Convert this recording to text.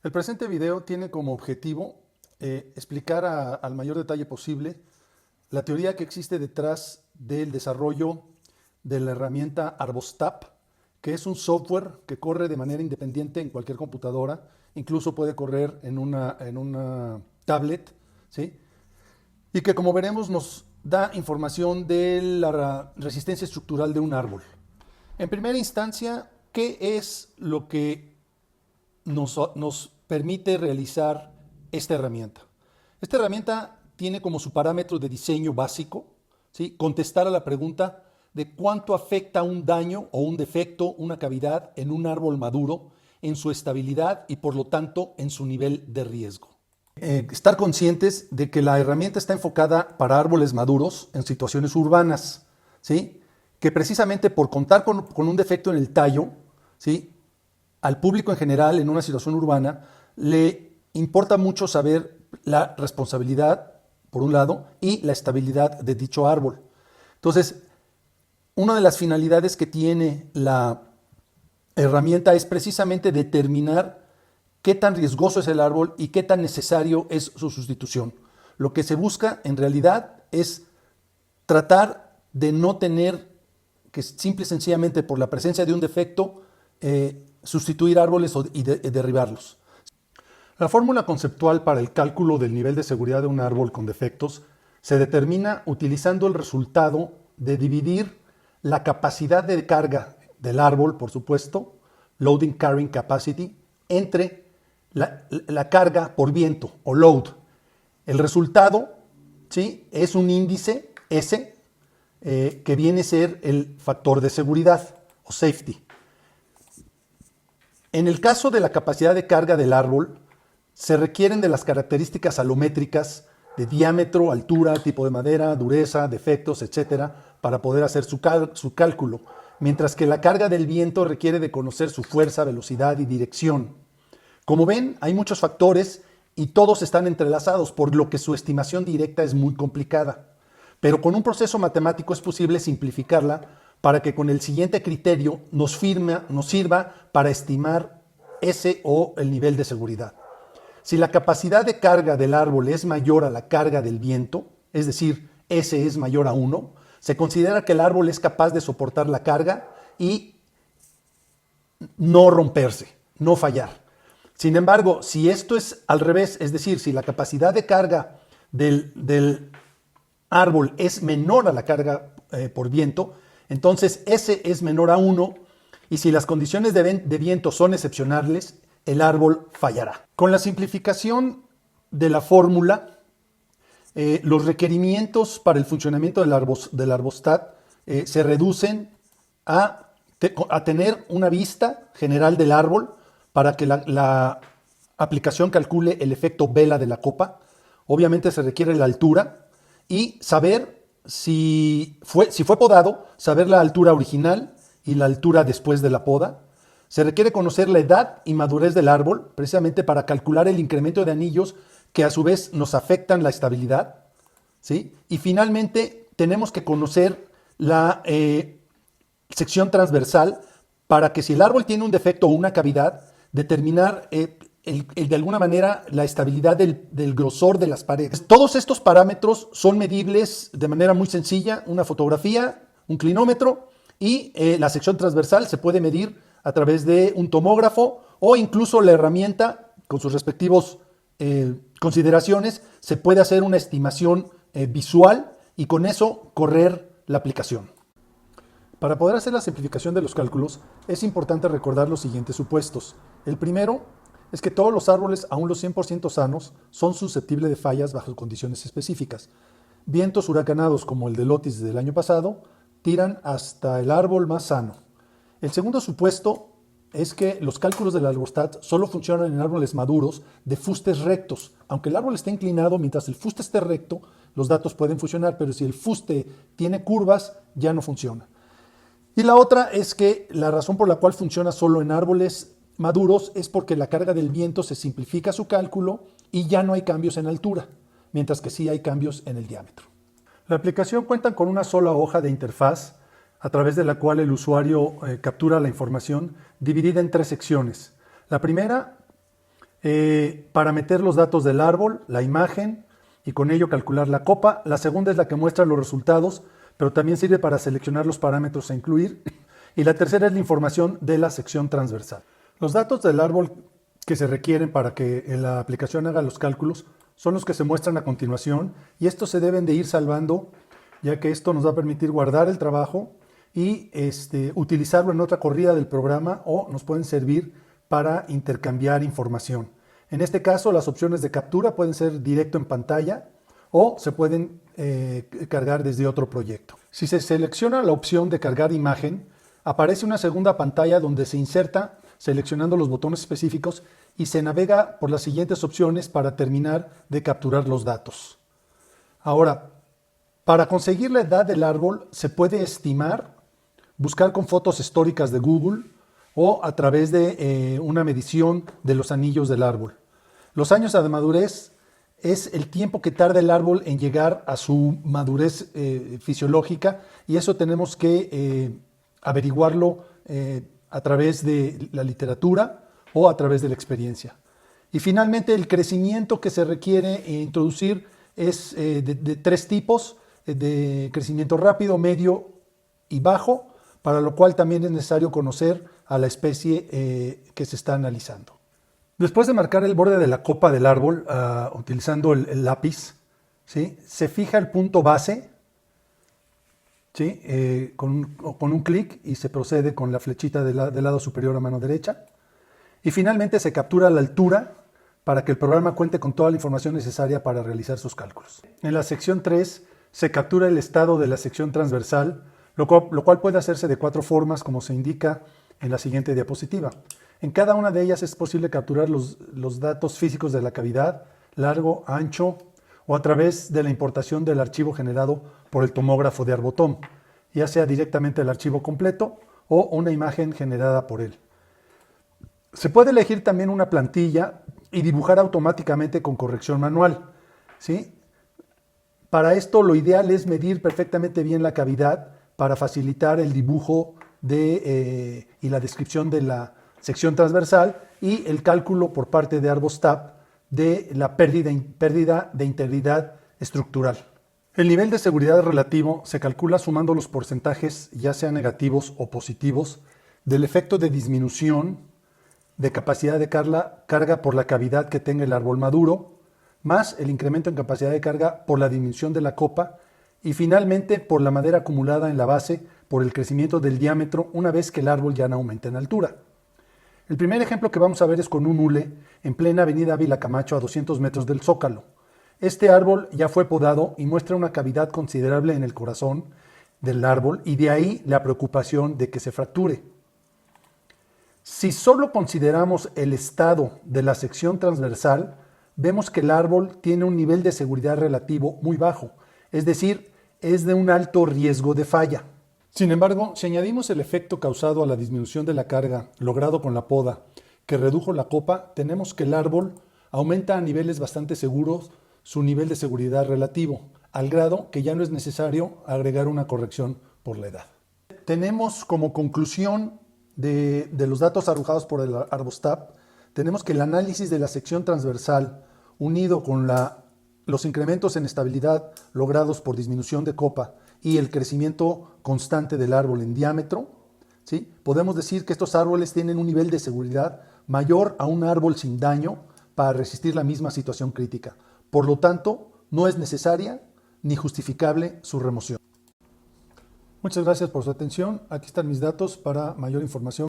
El presente video tiene como objetivo explicar al mayor detalle posible la teoría que existe detrás del desarrollo de la herramienta Arbostap, que es un software que corre de manera independiente en cualquier computadora, incluso puede correr en una tablet, ¿sí? Y que, como veremos, nos da información de la resistencia estructural de un árbol. En primera instancia, ¿qué es lo que nos permite realizar esta herramienta? Esta herramienta tiene como su parámetro de diseño básico, ¿sí?, contestar a la pregunta de cuánto afecta un daño o un defecto, una cavidad en un árbol maduro, en su estabilidad y por lo tanto en su nivel de riesgo. Estar conscientes de que la herramienta está enfocada para árboles maduros en situaciones urbanas, ¿sí?, que precisamente por contar con un defecto en el tallo, ¿sí?, al público en general en una situación urbana le importa mucho saber la responsabilidad, por un lado, y la estabilidad de dicho árbol. Entonces, una de las finalidades que tiene la herramienta es precisamente determinar qué tan riesgoso es el árbol y qué tan necesario es su sustitución. Lo que se busca en realidad es tratar de no tener que simple y sencillamente por la presencia de un defecto sustituir árboles y derribarlos. La fórmula conceptual para el cálculo del nivel de seguridad de un árbol con defectos se determina utilizando el resultado de dividir la capacidad de carga del árbol, por supuesto, loading carrying capacity, entre la carga por viento o load. El resultado, ¿sí?, es un índice S que viene a ser el factor de seguridad o safety. En el caso de la capacidad de carga del árbol, se requieren de las características alométricas de diámetro, altura, tipo de madera, dureza, defectos, etcétera, para poder hacer su cálculo, mientras que la carga del viento requiere de conocer su fuerza, velocidad y dirección. Como ven, hay muchos factores y todos están entrelazados, por lo que su estimación directa es muy complicada. Pero con un proceso matemático es posible simplificarla para que con el siguiente criterio nos sirva para estimar ese o el nivel de seguridad. Si la capacidad de carga del árbol es mayor a la carga del viento, es decir, S es mayor a 1, se considera que el árbol es capaz de soportar la carga y no romperse, no fallar. Sin embargo, si esto es al revés, es decir, si la capacidad de carga del árbol es menor a la carga por viento, entonces S es menor a 1 y si las condiciones de viento son excepcionales, el árbol fallará. Con la simplificación de la fórmula, los requerimientos para el funcionamiento del Arbostap se reducen a tener una vista general del árbol para que la aplicación calcule el efecto vela de la copa. Obviamente se requiere la altura y saber si fue podado, saber la altura original y la altura después de la poda. Se requiere conocer la edad y madurez del árbol, precisamente para calcular el incremento de anillos que a su vez nos afectan la estabilidad, ¿sí? Y finalmente tenemos que conocer la sección transversal para que si el árbol tiene un defecto o una cavidad, determinar de alguna manera la estabilidad del grosor de las paredes. Todos estos parámetros son medibles de manera muy sencilla, una fotografía, un clinómetro y la sección transversal se puede medir a través de un tomógrafo o incluso la herramienta con sus respectivos consideraciones se puede hacer una estimación visual y con eso correr la aplicación. Para poder hacer la simplificación de los cálculos es importante recordar los siguientes supuestos. El primero es que todos los árboles, aun los 100% sanos, son susceptibles de fallas bajo condiciones específicas. Vientos huracanados como el del Otis del año pasado tiran hasta el árbol más sano. El segundo supuesto es que los cálculos del Arbostap solo funcionan en árboles maduros de fustes rectos. Aunque el árbol esté inclinado, mientras el fuste esté recto, los datos pueden funcionar, pero si el fuste tiene curvas, ya no funciona. Y la otra es que la razón por la cual funciona solo en árboles maduros es porque la carga del viento se simplifica su cálculo y ya no hay cambios en altura, mientras que sí hay cambios en el diámetro. La aplicación cuenta con una sola hoja de interfaz a través de la cual el usuario captura la información dividida en 3 secciones. La primera para meter los datos del árbol, la imagen y con ello calcular la copa. La segunda es la que muestra los resultados, pero también sirve para seleccionar los parámetros a incluir. Y la tercera es la información de la sección transversal. Los datos del árbol que se requieren para que la aplicación haga los cálculos son los que se muestran a continuación y estos se deben de ir salvando, ya que esto nos va a permitir guardar el trabajo y utilizarlo en otra corrida del programa o nos pueden servir para intercambiar información. En este caso, las opciones de captura pueden ser directo en pantalla o se pueden cargar desde otro proyecto. Si se selecciona la opción de cargar imagen, aparece una segunda pantalla donde se inserta seleccionando los botones específicos y se navega por las siguientes opciones para terminar de capturar los datos. Ahora, para conseguir la edad del árbol se puede estimar, buscar con fotos históricas de Google o a través de una medición de los anillos del árbol. Los años de madurez es el tiempo que tarda el árbol en llegar a su madurez fisiológica y eso tenemos que averiguarlo a través de la literatura o a través de la experiencia. Y finalmente el crecimiento que se requiere introducir es de tres tipos, de crecimiento rápido, medio y bajo, para lo cual también es necesario conocer a la especie que se está analizando. Después de marcar el borde de la copa del árbol utilizando el lápiz, ¿sí?, se fija el punto base, ¿sí?, con un clic y se procede con la flechita del lado superior a mano derecha. Y finalmente se captura la altura para que el programa cuente con toda la información necesaria para realizar sus cálculos. En la sección 3 se captura el estado de la sección transversal, lo cual puede hacerse de 4 formas como se indica en la siguiente diapositiva. En cada una de ellas es posible capturar los datos físicos de la cavidad, largo, ancho, o a través de la importación del archivo generado por el tomógrafo de Arbotón, ya sea directamente el archivo completo o una imagen generada por él. Se puede elegir también una plantilla y dibujar automáticamente con corrección manual, ¿sí? Para esto lo ideal es medir perfectamente bien la cavidad para facilitar el dibujo y la descripción de la sección transversal y el cálculo por parte de Arbostab de la pérdida de integridad estructural. El nivel de seguridad relativo se calcula sumando los porcentajes, ya sean negativos o positivos, del efecto de disminución de capacidad de carga por la cavidad que tenga el árbol maduro, más el incremento en capacidad de carga por la disminución de la copa y finalmente por la madera acumulada en la base por el crecimiento del diámetro una vez que el árbol ya no aumenta en altura. El primer ejemplo que vamos a ver es con un hule en plena avenida Ávila Camacho a 200 metros del Zócalo. Este árbol ya fue podado y muestra una cavidad considerable en el corazón del árbol y de ahí la preocupación de que se fracture. Si solo consideramos el estado de la sección transversal, vemos que el árbol tiene un nivel de seguridad relativo muy bajo, es decir, es de un alto riesgo de falla. Sin embargo, si añadimos el efecto causado a la disminución de la carga logrado con la poda, que redujo la copa, tenemos que el árbol aumenta a niveles bastante seguros su nivel de seguridad relativo, al grado que ya no es necesario agregar una corrección por la edad. Tenemos como conclusión de los datos arrojados por el Arbostab, tenemos que el análisis de la sección transversal unido con los incrementos en estabilidad logrados por disminución de copa y el crecimiento constante del árbol en diámetro, ¿sí?, podemos decir que estos árboles tienen un nivel de seguridad mayor a un árbol sin daño para resistir la misma situación crítica. Por lo tanto, no es necesaria ni justificable su remoción. Muchas gracias por su atención. Aquí están mis datos para mayor información.